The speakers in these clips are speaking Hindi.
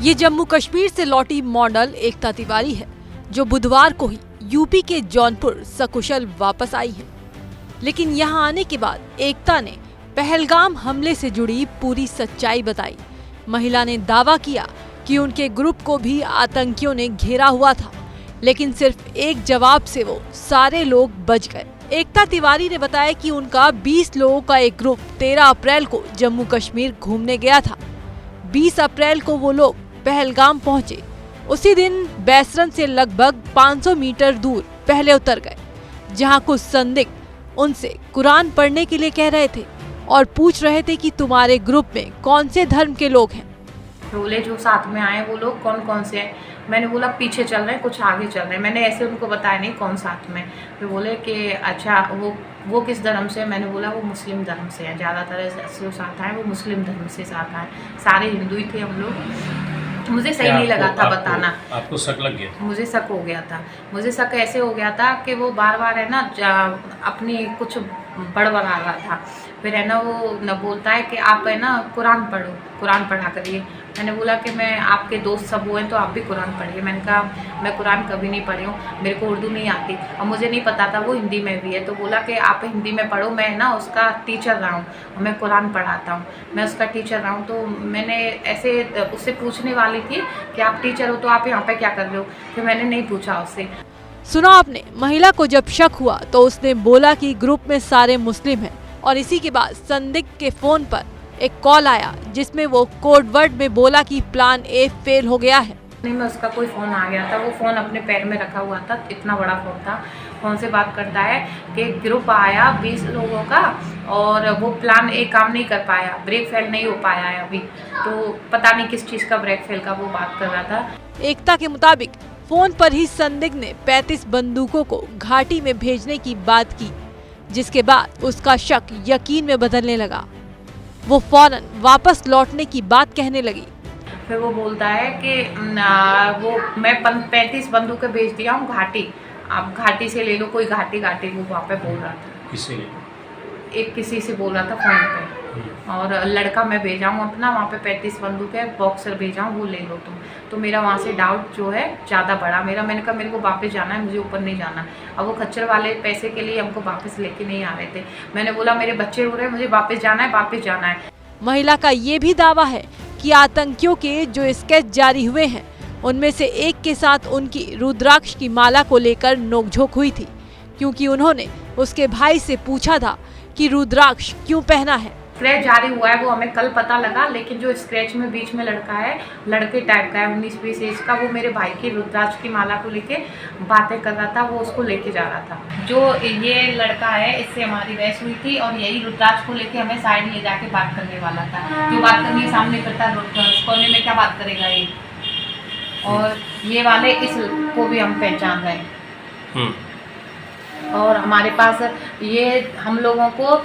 ये जम्मू कश्मीर से लौटी मॉडल एकता तिवारी है, जो बुधवार को ही यूपी के जौनपुर सकुशल वापस आई है। लेकिन यहाँ आने के बाद एकता ने पहलगाम हमले से जुड़ी पूरी सच्चाई बताई। महिला ने दावा किया कि उनके ग्रुप को भी आतंकियों ने घेरा हुआ था, लेकिन सिर्फ एक जवाब से वो सारे लोग बच गए। एकता तिवारी ने बताया कि उनका 20 लोगों का एक ग्रुप 13 अप्रैल को जम्मू कश्मीर घूमने गया था। 20 अप्रैल को वो लोग पहलगाम पहुंचे। उसी दिन बैसरन से लगभग 500 मीटर दूर पहले उतर गए, जहां कुछ संदिग्ध उनसे कुरान पढ़ने के लिए कह रहे थे और पूछ रहे थे कि तुम्हारे ग्रुप में कौन से धर्म के लोग हैं। बोले जो साथ में आए वो लोग कौन कौन से हैं। मैंने बोला पीछे चल रहे हैं, कुछ आगे चल रहे हैं। मैंने ऐसे उनको बताया नहीं कौन साथ में। फिर बोले कि अच्छा वो किस धर्म से है। मैंने बोला वो मुस्लिम धर्म से है, ज़्यादातर जो साथ आए वो मुस्लिम धर्म से साथ आए। सारे हिंदू ही थे हम लोग। मुझे सही नहीं लगा था बताना। आपको शक लग गया? मुझे शक हो गया था। मुझे शक ऐसे हो गया था कि वो बार बार है ना अपनी कुछ बड़बड़ा रहा था। फिर है ना वो न बोलता है कि आप है ना कुरान पढ़ो, कुरान पढ़ा करिए। मैंने बोला कि मैं आपके दोस्त सब हुए तो आप भी कुरान पढ़िए। मैंने कहा मैं कुरान कभी नहीं पढ़ी हूँ, मेरे को उर्दू नहीं आती और मुझे नहीं पता था वो हिंदी में भी है। तो बोला कि आप हिंदी में पढ़ो, मैं ना उसका टीचर रहा हूँ, मैं कुरान पढ़ाता हूँ, मैं उसका टीचर रहा हूँ। तो मैंने ऐसे उससे पूछने वाली थी कि आप टीचर हो तो आप यहाँ पे क्या कर रहे हो। फिर मैंने नहीं पूछा उससे। सुना आपने? महिला को जब शक हुआ तो उसने बोला कि ग्रुप में सारे मुस्लिम हैं और इसी के बाद संदिग्ध के फोन पर एक कॉल आया, जिसमें वो कोड वर्ड में बोला कि प्लान ए फेल हो गया है। नहीं, मैं उसका कोई फ़ोन आ गया था। वो फ़ोन अपने पैर में रखा हुआ था, इतना बड़ा फ़ोन था। फ़ोन से बात करता है कि ग्रुप आया 20 लोगों का और वो प्लान ए काम नहीं कर पाया, ब्रेक फेल नहीं हो पाया है अभी। तो पता नहीं किस चीज़ का ब्रेक फेल का वो बात कर रहा था। एकता के मुताबिक फोन पर ही संदिग्ध ने 35 बंदूकों को घाटी में भेजने की बात की, जिसके बाद उसका शक यकीन में बदलने लगा। वो फौरन वापस लौटने की बात कहने लगी। फिर वो बोलता है कि वो मैं 35 बंदूकें भेज दिया हूँ घाटी, आप घाटी से ले लो। कोई घाटी वो वहाँ पे बोल रहा था। किससे? एक किसी से बोल रहा था फ़ोन पे। और लड़का मैं भेजा हूँ अपना, वहाँ पे 35 बंदूकें बॉक्सर भेजा हूँ, वो ले लो तुम। तो मेरा वहाँ से डाउट जो है ज़्यादा बढ़ा मैंने कहा मेरे को वापस जाना है, मुझे ऊपर नहीं जाना। अब वो खच्चर वाले पैसे के लिए हमको वापस लेके नहीं आ रहे थे। मैंने बोला मेरे बच्चे रो रहे हैं, मुझे वापस जाना है। महिला का ये भी दावा है कि आतंकियों के जो स्केच जारी हुए हैं, उनमें से एक के साथ उनकी रुद्राक्ष की माला को लेकर नोकझोंक हुई थी, क्योंकि उन्होंने उसके भाई से पूछा था कि रुद्राक्ष क्यों पहना है। स्क्रैच जारी हुआ है वो हमें कल पता लगा, लेकिन जो स्क्रैच में बीच में लड़का है, लड़के टाइप का है 19-20 एज का, वो मेरे भाई की रुद्राक्ष की माला को लेके बातें कर रहा था। वो उसको लेके जा रहा था। जो ये लड़का है इससे हमारी बहस हुई थी और यही रुद्राक्ष को लेके हमें साइड ले जाके बात करने वाला था। जो बात करनी सामने करता कोने में क्या बात करेगा ये। और ये वाले इस को भी हम पहचान रहे हैं। और हमारे पास ये हम लोगों को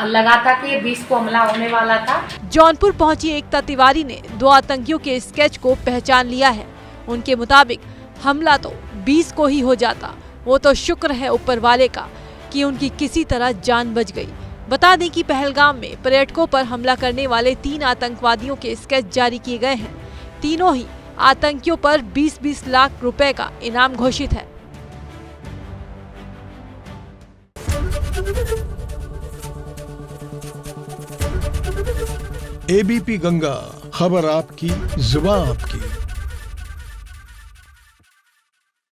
लगा था कि 20 को हमला होने वाला था। जौनपुर पहुंची एकता तिवारी ने 2 आतंकियों के स्केच को पहचान लिया है। उनके मुताबिक हमला तो 20 को ही हो जाता, वो तो शुक्र है ऊपर वाले का कि उनकी किसी तरह जान बच गई। बता दें कि पहलगाम में पर्यटकों पर हमला करने वाले 3 आतंकवादियों के स्केच जारी किए गए हैं। तीनों ही आतंकियों पर 20-20 लाख रुपए का इनाम घोषित है। एबीपी गंगा, खबर आपकी, जुबान आपकी।